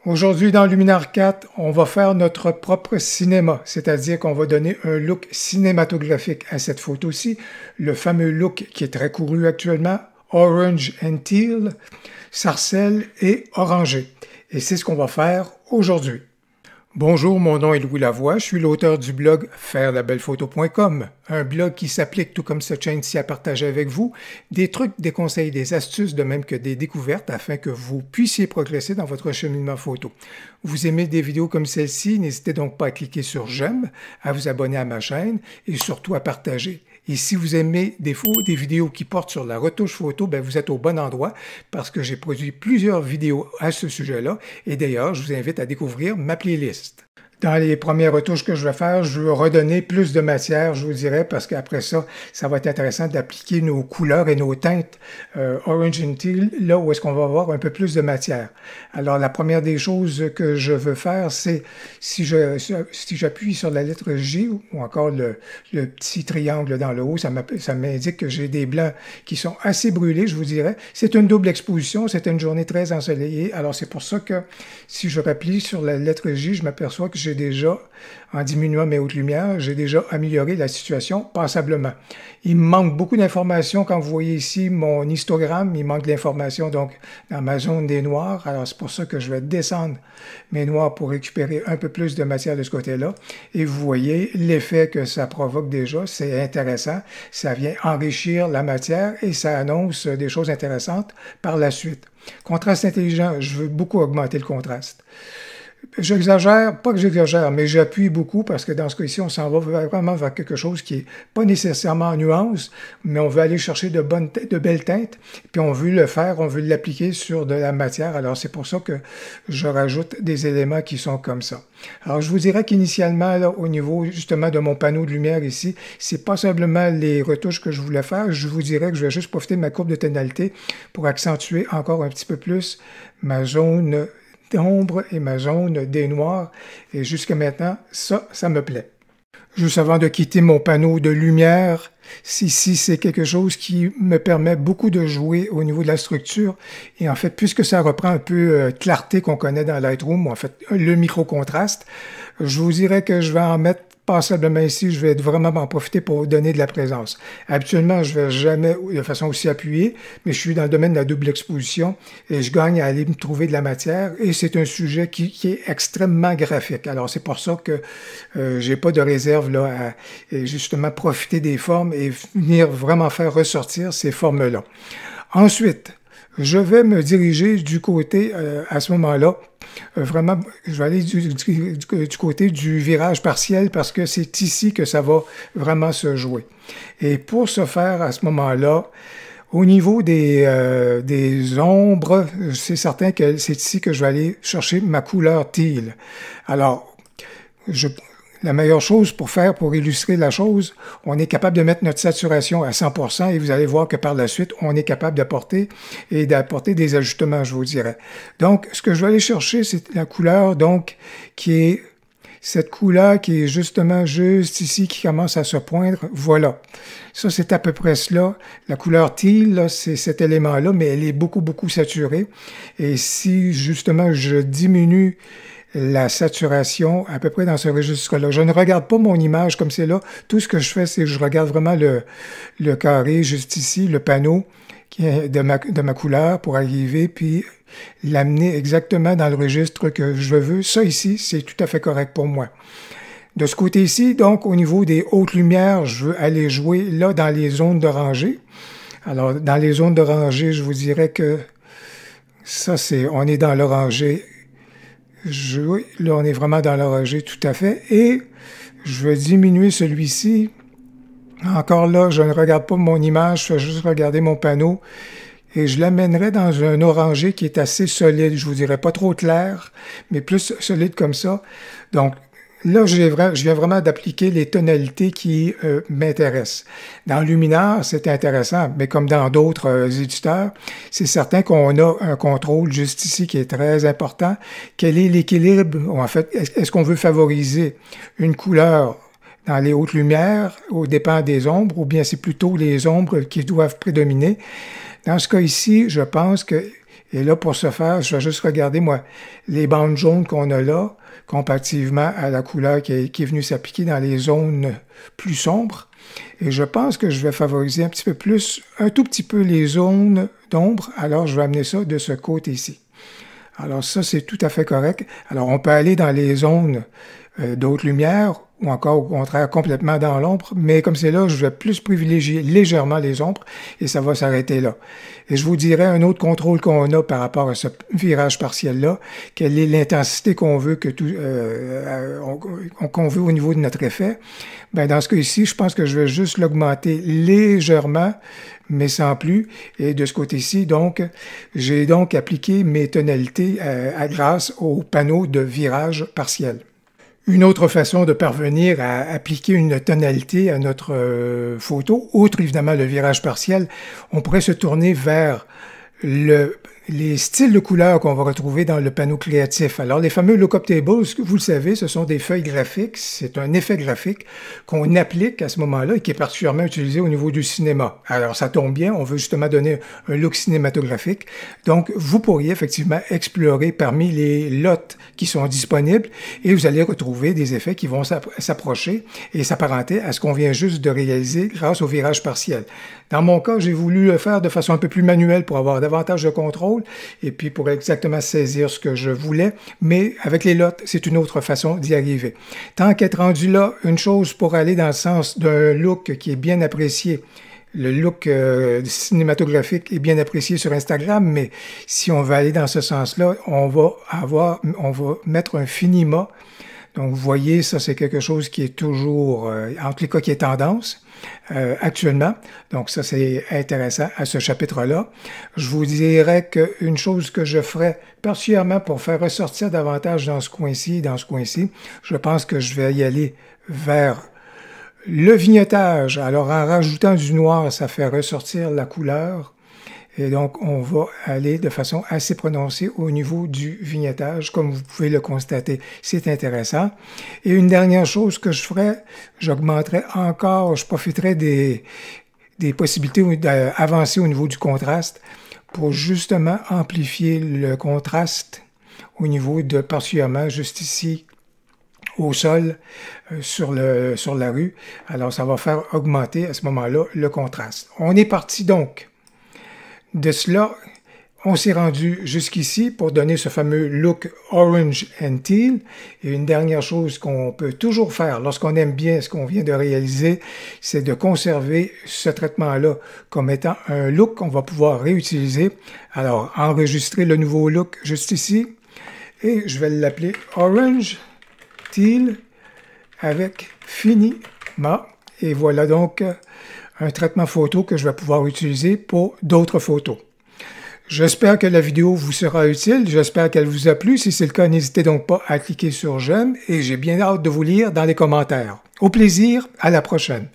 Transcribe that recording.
Aujourd'hui, dans Luminar 4, on va faire notre propre cinéma, c'est-à-dire qu'on va donner un look cinématographique à cette photo-ci, le fameux look qui est très couru actuellement, Orange and Teal, sarcelle et orangé. Et c'est ce qu'on va faire aujourd'hui. Bonjour, mon nom est Louis Lavoie, je suis l'auteur du blog fairelabellephoto.com, un blog qui s'applique tout comme cette chaîne-ci à partager avec vous des trucs, des conseils, des astuces, de même que des découvertes afin que vous puissiez progresser dans votre cheminement photo. Vous aimez des vidéos comme celle-ci, n'hésitez donc pas à cliquer sur j'aime, à vous abonner à ma chaîne et surtout à partager. Et si vous aimez des vidéos qui portent sur la retouche photo, ben vous êtes au bon endroit parce que j'ai produit plusieurs vidéos à ce sujet-là. Et d'ailleurs, je vous invite à découvrir ma playlist. Dans les premières retouches que je vais faire, je veux redonner plus de matière, je vous dirais, parce qu'après ça, ça va être intéressant d'appliquer nos couleurs et nos teintes Orange and Teal, là où est-ce qu'on va avoir un peu plus de matière. Alors, la première des choses que je veux faire, c'est, si j'appuie sur la lettre J, ou encore le petit triangle dans le haut, ça m'indique que j'ai des blancs qui sont assez brûlés, je vous dirais. C'est une double exposition, c'est une journée très ensoleillée, alors c'est pour ça que si je replie sur la lettre J, je m'aperçois que j'ai déjà, en diminuant mes hautes lumières, j'ai déjà amélioré la situation passablement. Il me manque beaucoup d'informations. Quand vous voyez ici mon histogramme, il manque de l'information donc dans ma zone des noirs. Alors c'est pour ça que je vais descendre mes noirs pour récupérer un peu plus de matière de ce côté-là. Et vous voyez l'effet que ça provoque déjà. C'est intéressant. Ça vient enrichir la matière et ça annonce des choses intéressantes par la suite. Contraste intelligent, je veux beaucoup augmenter le contraste. J'exagère, pas que j'exagère, mais j'appuie beaucoup parce que dans ce cas-ci, on s'en va vraiment vers quelque chose qui n'est pas nécessairement en nuance, mais on veut aller chercher de belles teintes, puis on veut le faire, on veut l'appliquer sur de la matière. Alors, c'est pour ça que je rajoute des éléments qui sont comme ça. Alors, je vous dirais qu'initialement, au niveau justement de mon panneau de lumière ici, c'est pas simplement les retouches que je voulais faire, je vous dirais que je vais juste profiter de ma courbe de tonalité pour accentuer encore un petit peu plus ma zone d'ombre et ma zone des noirs. Et jusqu'à maintenant, ça me plaît. Juste avant de quitter mon panneau de lumière, ici, c'est quelque chose qui me permet beaucoup de jouer au niveau de la structure. Et en fait, puisque ça reprend un peu clarté qu'on connaît dans Lightroom, en fait, le micro-contraste, je vous dirais que je vais en mettre passablement ici, je vais vraiment en profiter pour donner de la présence. Habituellement, je ne vais jamais de façon aussi appuyée, mais je suis dans le domaine de la double exposition et je gagne à aller me trouver de la matière et c'est un sujet qui est extrêmement graphique. Alors, c'est pour ça que j'ai pas de réserve là à justement profiter des formes et venir vraiment faire ressortir ces formes-là. Ensuite, je vais me diriger du côté, à ce moment-là, vraiment, je vais aller du côté du virage partiel parce que c'est ici que ça va vraiment se jouer. Et pour ce faire, à ce moment-là, au niveau des ombres, c'est certain que c'est ici que je vais aller chercher ma couleur teal. Alors, la meilleure chose pour illustrer la chose, on est capable de mettre notre saturation à 100% et vous allez voir que par la suite, on est capable d'apporter des ajustements, je vous dirais. Donc, ce que je vais aller chercher, c'est la couleur, donc, qui est cette couleur qui est justement juste ici, qui commence à se poindre. Voilà. Ça, c'est à peu près cela. La couleur teal, c'est cet élément-là, mais elle est beaucoup, beaucoup saturée. Et si, justement, je diminue la saturation à peu près dans ce registre-là. Je ne regarde pas mon image comme c'est là. Tout ce que je fais, c'est que je regarde vraiment le carré juste ici, le panneau de ma couleur pour arriver puis l'amener exactement dans le registre que je veux. Ça ici, c'est tout à fait correct pour moi. De ce côté-ci, donc, au niveau des hautes lumières, je veux aller jouer là dans les zones d'orangé. Alors, dans les zones d'orangé, je vous dirais que ça, on est dans l'orangé. Oui, là, on est vraiment dans l'orangé, tout à fait. Et je vais diminuer celui-ci. Encore là, je ne regarde pas mon image, je vais juste regarder mon panneau. Et je l'amènerai dans un orangé qui est assez solide. Je vous dirais pas trop clair, mais plus solide comme ça. Donc, là, je viens vraiment d'appliquer les tonalités qui m'intéressent. Dans Luminar, c'est intéressant, mais comme dans d'autres éditeurs, c'est certain qu'on a un contrôle juste ici qui est très important. Quel est l'équilibre? En fait, est-ce qu'on veut favoriser une couleur dans les hautes lumières au dépend des ombres, ou bien c'est plutôt les ombres qui doivent prédominer? Dans ce cas ici, je pense que Et là, pour ce faire, je vais juste regarder, moi, les bandes jaunes qu'on a là, comparativement à la couleur qui est venue s'appliquer dans les zones plus sombres. Et je pense que je vais favoriser un petit peu plus, un tout petit peu les zones d'ombre. Alors, je vais amener ça de ce côté-ci. Alors ça, c'est tout à fait correct. Alors, on peut aller dans les zones d'autres lumières ou encore au contraire complètement dans l'ombre, mais comme c'est là, je vais plus privilégier légèrement les ombres et ça va s'arrêter là. Et je vous dirai un autre contrôle qu'on a par rapport à ce virage partiel-là, quelle est l'intensité qu'on veut qu'on veut au niveau de notre effet. Ben, dans ce cas-ci, je pense que je vais juste l'augmenter légèrement, mais sans plus. Et de ce côté-ci, donc, j'ai donc appliqué mes tonalités grâce au panneau de virage partiel. Une autre façon de parvenir à appliquer une tonalité à notre photo, outre évidemment le virage partiel, on pourrait se tourner vers les styles de couleurs qu'on va retrouver dans le panneau créatif. Alors, les fameux lookup tables, vous le savez, ce sont des feuilles graphiques. C'est un effet graphique qu'on applique à ce moment-là et qui est particulièrement utilisé au niveau du cinéma. Alors, ça tombe bien, on veut justement donner un look cinématographique. Donc, vous pourriez effectivement explorer parmi les lots qui sont disponibles et vous allez retrouver des effets qui vont s'approcher et s'apparenter à ce qu'on vient juste de réaliser grâce au virage partiel. Dans mon cas, j'ai voulu le faire de façon un peu plus manuelle pour avoir davantage de contrôle et puis pour exactement saisir ce que je voulais, mais avec les lots, c'est une autre façon d'y arriver. Tant qu'être rendu là, une chose pour aller dans le sens d'un look qui est bien apprécié. Le look cinématographique est bien apprécié sur Instagram, mais si on veut aller dans ce sens-là, on va mettre un finima. Donc, vous voyez, ça, c'est quelque chose qui est toujours, en tout cas, qui est tendance actuellement. Donc, ça, c'est intéressant à ce chapitre-là. Je vous dirais qu'une chose que je ferais particulièrement pour faire ressortir davantage dans ce coin-ci, je pense que je vais y aller vers le vignettage. Alors, en rajoutant du noir, ça fait ressortir la couleur. Et donc, on va aller de façon assez prononcée au niveau du vignettage, comme vous pouvez le constater. C'est intéressant. Et une dernière chose que je ferais, j'augmenterais encore, je profiterais des possibilités d'avancer au niveau du contraste pour justement amplifier le contraste au niveau de particulièrement juste ici, au sol, sur la rue. Alors, ça va faire augmenter à ce moment-là le contraste. On est parti donc. De cela, on s'est rendu jusqu'ici pour donner ce fameux look orange and teal. Et une dernière chose qu'on peut toujours faire lorsqu'on aime bien ce qu'on vient de réaliser, c'est de conserver ce traitement-là comme étant un look qu'on va pouvoir réutiliser. Alors, enregistrer le nouveau look juste ici. Et je vais l'appeler orange teal avec finima. Et voilà donc un traitement photo que je vais pouvoir utiliser pour d'autres photos. J'espère que la vidéo vous sera utile, j'espère qu'elle vous a plu. Si c'est le cas, n'hésitez donc pas à cliquer sur j'aime et j'ai bien hâte de vous lire dans les commentaires. Au plaisir, à la prochaine.